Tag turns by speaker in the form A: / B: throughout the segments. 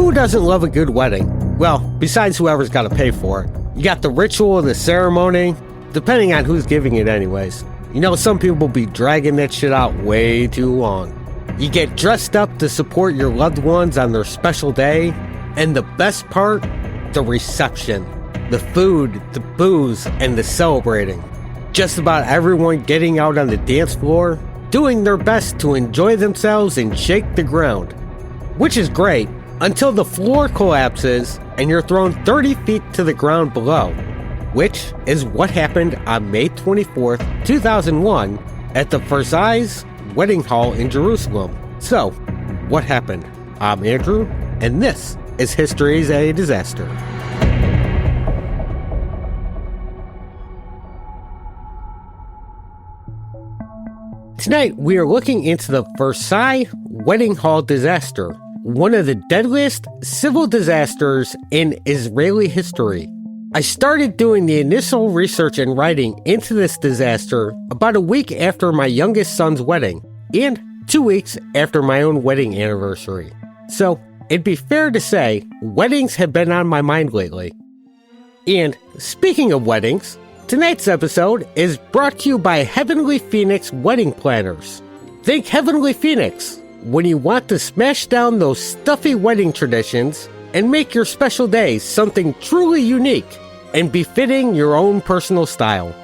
A: Who doesn't love a good wedding? Well, besides whoever's got to pay for it. You got the ritual and the ceremony, depending on who's giving it anyways. You know, some people be dragging that shit out way too long. You get dressed up to support your loved ones on their special day. And the best part, the reception. The food, the booze, and the celebrating. Just about everyone getting out on the dance floor, doing their best to enjoy themselves and shake the ground. Which is great, until the floor collapses and you're thrown 30 feet to the ground below. Which is what happened on May 24th, 2001 at the Versailles Wedding Hall in Jerusalem. So, what happened? I'm Andrew, and this is History's a Disaster. Tonight, we are looking into the Versailles Wedding Hall disaster, one of the deadliest civil disasters in Israeli history. I started doing the initial research and writing into this disaster about a week after my youngest son's wedding, and 2 weeks after my own wedding anniversary. So, it'd be fair to say, weddings have been on my mind lately. And speaking of weddings, tonight's episode is brought to you by Heavenly Phoenix Wedding Planners. Think Heavenly Phoenix when you want to smash down those stuffy wedding traditions and make your special day something truly unique and befitting your own personal style.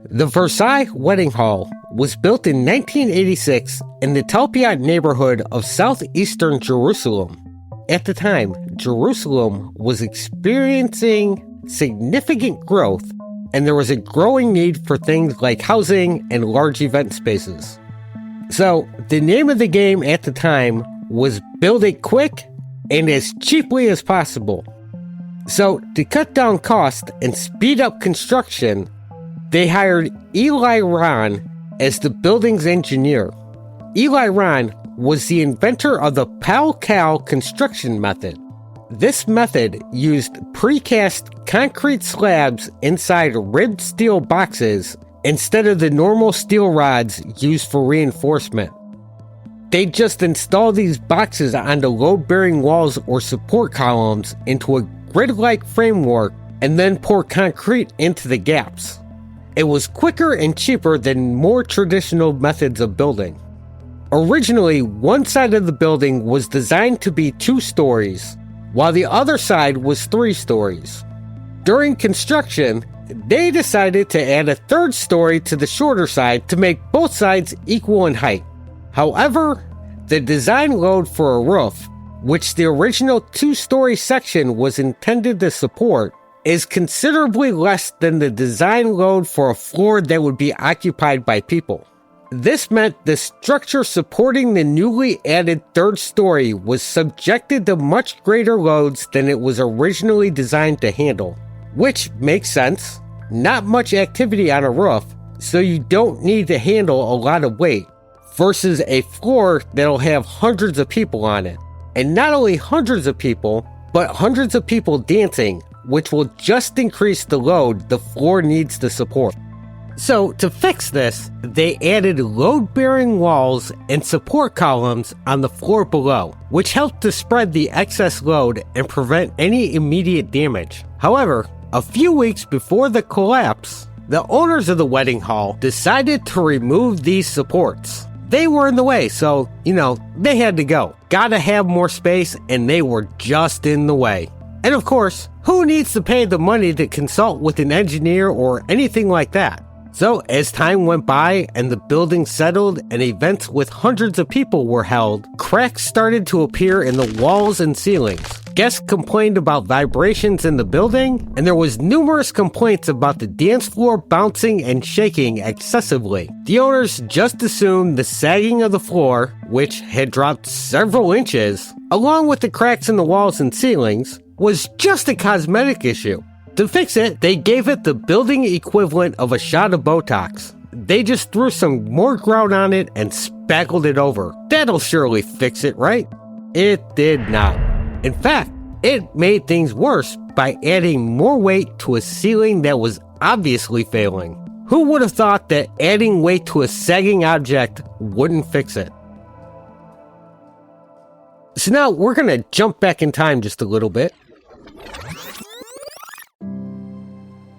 A: The Versailles Wedding Hall was built in 1986 in the Talpiot neighborhood of southeastern Jerusalem. At the time, Jerusalem was experiencing significant growth, and there was a growing need for things like housing and large event spaces. So, the name of the game at the time was build it quick and as cheaply as possible. So, to cut down cost and speed up construction, they hired Eli Ron as the building's engineer. Eli Ron was the inventor of the PAL-KAL construction method. This method used precast concrete slabs inside ribbed steel boxes instead of the normal steel rods used for reinforcement. They just install these boxes onto load-bearing walls or support columns into a grid-like framework and then pour concrete into the gaps. It was quicker and cheaper than more traditional methods of building. Originally, one side of the building was designed to be 2 stories, while the other side was 3 stories. During construction, they decided to add a 3rd story to the shorter side to make both sides equal in height. However, the design load for a roof, which the original 2-story section was intended to support, is considerably less than the design load for a floor that would be occupied by people. This meant the structure supporting the newly added 3rd story was subjected to much greater loads than it was originally designed to handle. Which makes sense. Not much activity on a roof, so you don't need to handle a lot of weight, versus a floor that'll have hundreds of people on it. And not only hundreds of people, but hundreds of people dancing, which will just increase the load the floor needs to support. So, to fix this, they added load-bearing walls and support columns on the floor below, which helped to spread the excess load and prevent any immediate damage. However, a few weeks before the collapse, the owners of the wedding hall decided to remove these supports. They were in the way, so, they had to go. Gotta have more space, and they were just in the way. And of course, who needs to pay the money to consult with an engineer or anything like that? So, as time went by and the building settled and events with hundreds of people were held, cracks started to appear in the walls and ceilings. Guests complained about vibrations in the building, and there was numerous complaints about the dance floor bouncing and shaking excessively. The owners just assumed the sagging of the floor, which had dropped several inches, along with the cracks in the walls and ceilings, was just a cosmetic issue. To fix it, they gave it the building equivalent of a shot of Botox. They just threw some more grout on it and spackled it over. That'll surely fix it, right? It did not. In fact, it made things worse by adding more weight to a ceiling that was obviously failing. Who would have thought that adding weight to a sagging object wouldn't fix it? So now we're going to jump back in time just a little bit.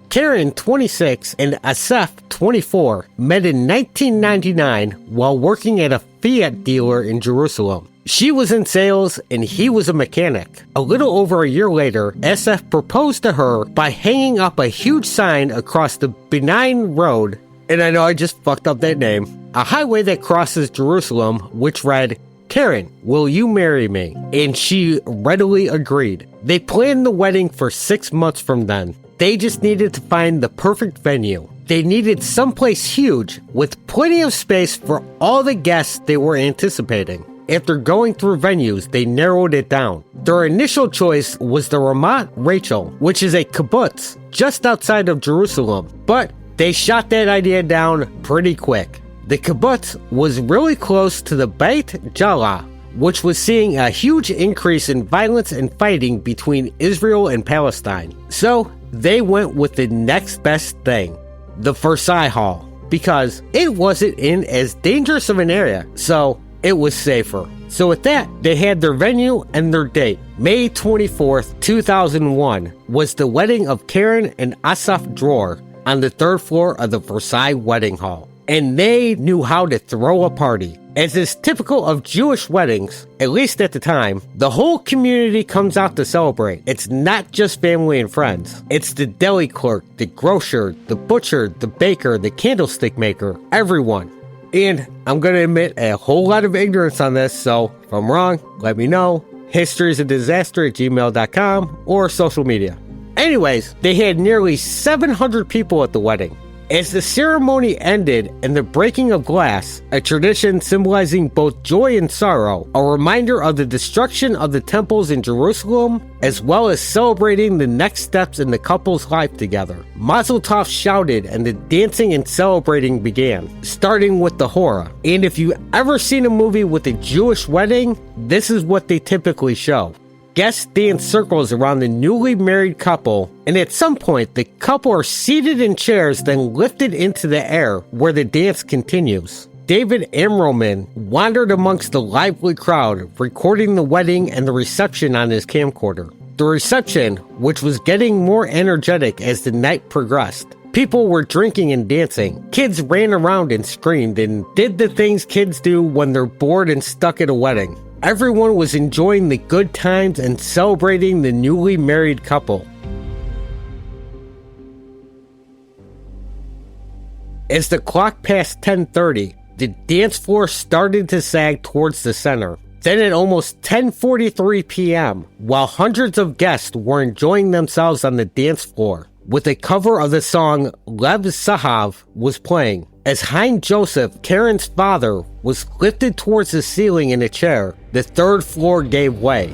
A: Karen, 26, and Asaf, 24, met in 1999 while working at a Fiat dealer in Jerusalem. She was in sales and he was a mechanic. A little over a year later, Asaf proposed to her by hanging up a huge sign across the Benaim Road, and I know I just fucked up that name, a highway that crosses Jerusalem, which read, "Karen, will you marry me?" And she readily agreed. They planned the wedding for 6 months from then. They just needed to find the perfect venue. They needed someplace huge with plenty of space for all the guests they were anticipating. After going through venues, they narrowed it down. Their initial choice was the Ramat Rachel, which is a kibbutz just outside of Jerusalem, but they shot that idea down pretty quick. The kibbutz was really close to the Beit Jala, which was seeing a huge increase in violence and fighting between Israel and Palestine. So they went with the next best thing, the Versailles Hall, because it wasn't in as dangerous of an area, so it was safer. So with that, they had their venue and their date. May 24th, 2001 was the wedding of Karen and Asaf Dror on the 3rd floor of the Versailles Wedding Hall. And they knew how to throw a party. As is typical of Jewish weddings, at least at the time, the whole community comes out to celebrate. It's not just family and friends. It's the deli clerk, the grocer, the butcher, the baker, the candlestick maker, everyone. And I'm going to admit a whole lot of ignorance on this, so if I'm wrong, let me know. historieisadisaster@gmail.com or social media. Anyways, they had nearly 700 people at the wedding. As the ceremony ended and the breaking of glass, a tradition symbolizing both joy and sorrow, a reminder of the destruction of the temples in Jerusalem, as well as celebrating the next steps in the couple's life together. Mazel Tov shouted and the dancing and celebrating began, starting with the Hora. And if you've ever seen a movie with a Jewish wedding, this is what they typically show. Guests dance circles around the newly married couple, and at some point, the couple are seated in chairs, then lifted into the air, where the dance continues. David Amroman wandered amongst the lively crowd, recording the wedding and the reception on his camcorder. The reception, which was getting more energetic as the night progressed. People were drinking and dancing. Kids ran around and screamed and did the things kids do when they're bored and stuck at a wedding. Everyone was enjoying the good times and celebrating the newly married couple. As the clock passed 10:30, the dance floor started to sag towards the center. Then at almost 10:43 p.m., while hundreds of guests were enjoying themselves on the dance floor, with a cover of the song Lev Sahav was playing. As Hein Joseph, Karen's father, was lifted towards the ceiling in a chair, the 3rd floor gave way.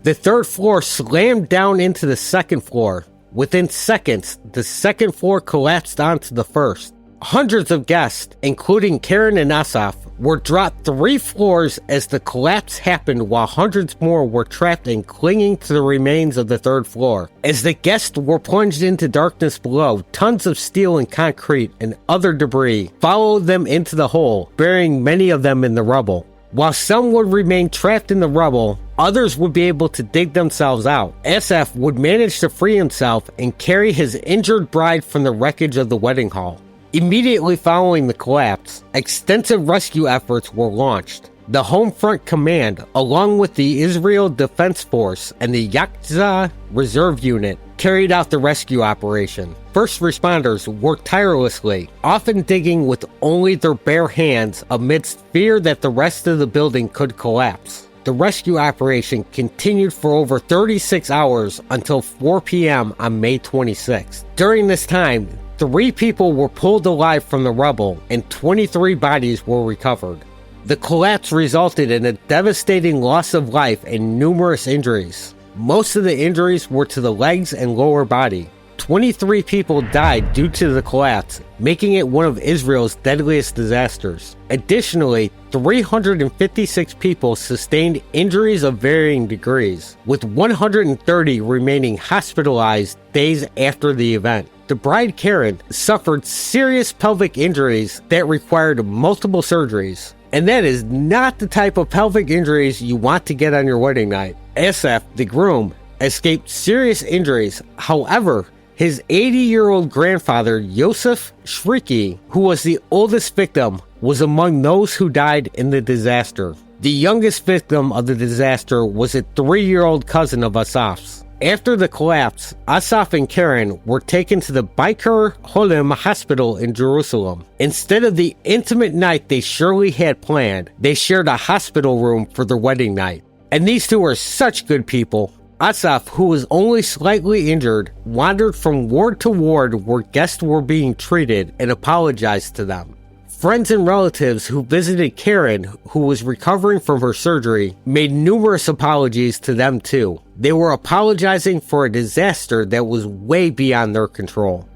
A: The 3rd floor slammed down into the 2nd floor. Within seconds, the 2nd floor collapsed onto the 1st. Hundreds of guests, including Karen and Asaf, were dropped 3 floors as the collapse happened, while hundreds more were trapped and clinging to the remains of the 3rd floor. As the guests were plunged into darkness below, tons of steel and concrete and other debris followed them into the hole, burying many of them in the rubble. While some would remain trapped in the rubble, others would be able to dig themselves out. Asaf would manage to free himself and carry his injured bride from the wreckage of the wedding hall. Immediately following the collapse, extensive rescue efforts were launched. The Home Front Command, along with the Israel Defense Force and the Yakza Reserve Unit, carried out the rescue operation. First responders worked tirelessly, often digging with only their bare hands amidst fear that the rest of the building could collapse. The rescue operation continued for over 36 hours until 4 p.m. on May 26th. During this time, 3 people were pulled alive from the rubble and 23 bodies were recovered. The collapse resulted in a devastating loss of life and numerous injuries. Most of the injuries were to the legs and lower body. 23 people died due to the collapse, making it one of Israel's deadliest disasters. Additionally, 356 people sustained injuries of varying degrees, with 130 remaining hospitalized days after the event. The bride Karen suffered serious pelvic injuries that required multiple surgeries. And that is not the type of pelvic injuries you want to get on your wedding night. Asaf, the groom, escaped serious injuries. However, his 80-year-old grandfather, Yosef Shriki, who was the oldest victim, was among those who died in the disaster. The youngest victim of the disaster was a 3-year-old cousin of Asaf's. After the collapse, Asaf and Karen were taken to the Biker Holim Hospital in Jerusalem. Instead of the intimate night they surely had planned, they shared a hospital room for their wedding night. And these two are such good people. Asaf, who was only slightly injured, wandered from ward to ward where guests were being treated and apologized to them. Friends and relatives who visited Karen, who was recovering from her surgery, made numerous apologies to them too. They were apologizing for a disaster that was way beyond their control.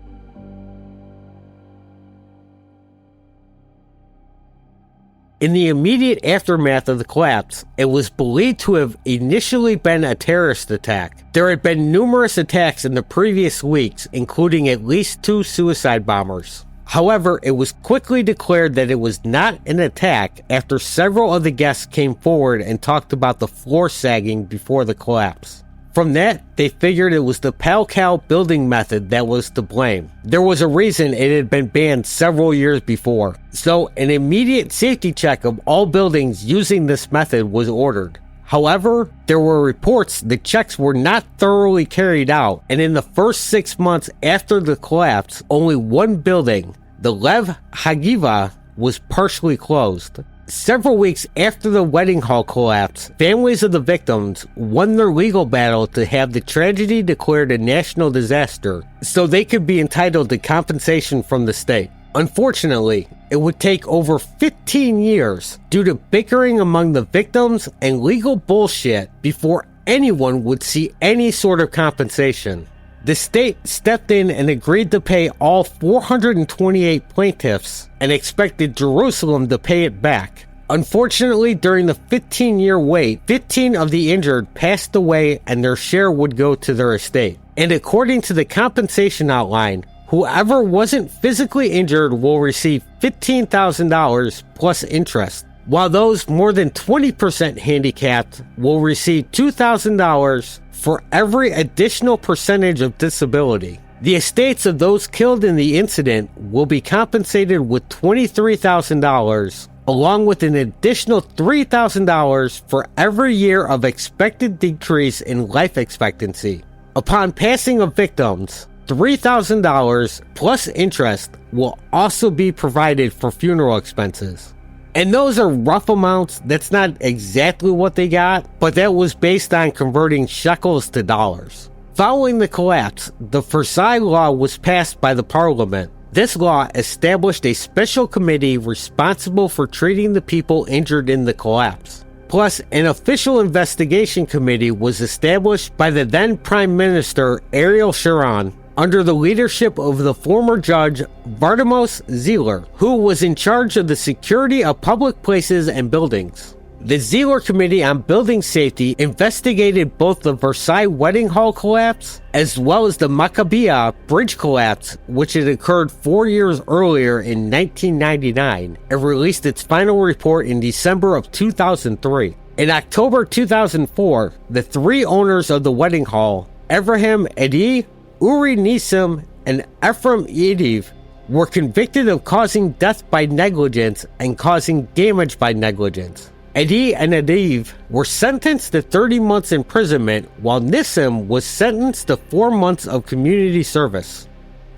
A: In the immediate aftermath of the collapse, it was believed to have initially been a terrorist attack. There had been numerous attacks in the previous weeks, including at least 2 suicide bombers. However, it was quickly declared that it was not an attack after several of the guests came forward and talked about the floor sagging before the collapse. From that, they figured it was the PAL-KAL building method that was to blame. There was a reason it had been banned several years before, so an immediate safety check of all buildings using this method was ordered. However, there were reports the checks were not thoroughly carried out, and in the first 6 months after the collapse, only one building, the Lev Hagiva, was partially closed. Several weeks after the wedding hall collapse, families of the victims won their legal battle to have the tragedy declared a national disaster so they could be entitled to compensation from the state. Unfortunately, it would take over 15 years due to bickering among the victims and legal bullshit before anyone would see any sort of compensation. The state stepped in and agreed to pay all 428 plaintiffs and expected Jerusalem to pay it back. Unfortunately, during the 15-year wait, 15 of the injured passed away and their share would go to their estate. And according to the compensation outline, whoever wasn't physically injured will receive $15,000 plus interest, while those more than 20% handicapped will receive $2,000 for every additional percentage of disability. The estates of those killed in the incident will be compensated with $23,000, along with an additional $3,000 for every year of expected decrease in life expectancy. Upon passing of victims, $3,000 plus interest will also be provided for funeral expenses. And those are rough amounts. That's not exactly what they got, but that was based on converting shekels to dollars. Following the collapse, the Versailles Law was passed by the Parliament. This law established a special committee responsible for treating the people injured in the collapse. Plus, an official investigation committee was established by the then Prime Minister Ariel Sharon, under the leadership of the former judge Bartamos Zieler, who was in charge of the security of public places and buildings. The Zieler Committee on Building Safety investigated both the Versailles wedding hall collapse as well as the Maccabea bridge collapse, which had occurred 4 years earlier in 1999, and released its final report in December of 2003. In October 2004, the 3 owners of the wedding hall, Avraham Edi, Uri Nisim, and Ephraim Yediv, were convicted of causing death by negligence and causing damage by negligence. Edi and Ediv were sentenced to 30 months imprisonment, while Nisim was sentenced to 4 months of community service.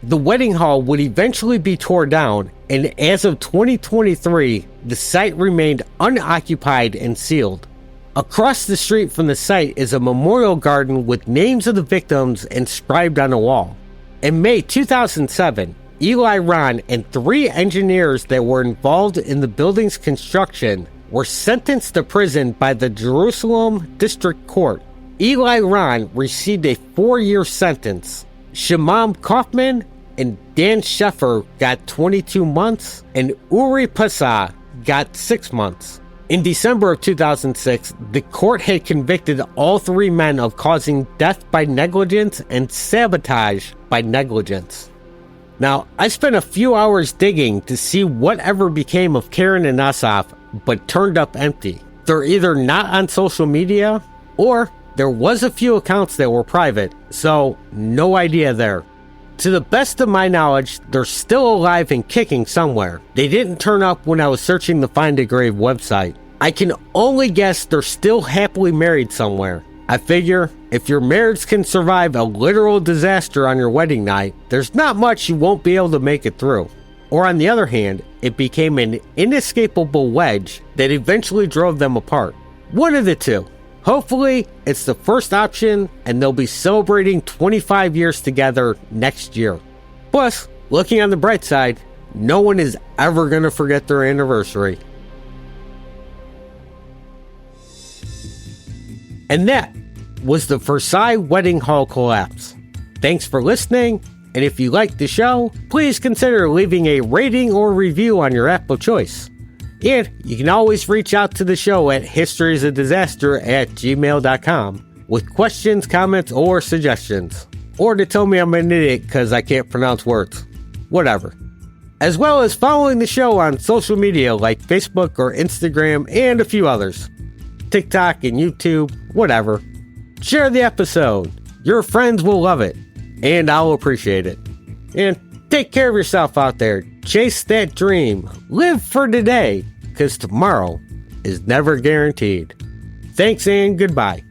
A: The wedding hall would eventually be torn down, and as of 2023, the site remained unoccupied and sealed. Across the street from the site is a memorial garden with names of the victims inscribed on a wall. In May 2007, Eli Ron and 3 engineers that were involved in the building's construction were sentenced to prison by the Jerusalem District Court. Eli Ron received a 4-year sentence. Shimam Kaufman and Dan Sheffer got 22 months, and Uri Pasa got 6 months. In December of 2006, the court had convicted all 3 men of causing death by negligence and sabotage by negligence. Now, I spent a few hours digging to see whatever became of Karen and Asaf but turned up empty. They're either not on social media, or there was a few accounts that were private, so no idea there. To the best of my knowledge, they're still alive and kicking somewhere. They didn't turn up when I was searching the Find a Grave website. I can only guess they're still happily married somewhere. I figure if your marriage can survive a literal disaster on your wedding night, there's not much you won't be able to make it through. Or on the other hand, it became an inescapable wedge that eventually drove them apart. One of the two. Hopefully, it's the first option and they'll be celebrating 25 years together next year. Plus, looking on the bright side, no one is ever going to forget their anniversary. And that was the Versailles Wedding Hall collapse. Thanks for listening, and if you liked the show, please consider leaving a rating or review on your app of choice. And you can always reach out to the show at historiesofdisaster@gmail.com with questions, comments, or suggestions. Or to tell me I'm an idiot because I can't pronounce words. Whatever. As well as following the show on social media like Facebook or Instagram and a few others. TikTok and YouTube, whatever. Share the episode. Your friends will love it. And I'll appreciate it. And take care of yourself out there. Chase that dream. Live for today. Because tomorrow is never guaranteed. Thanks and goodbye.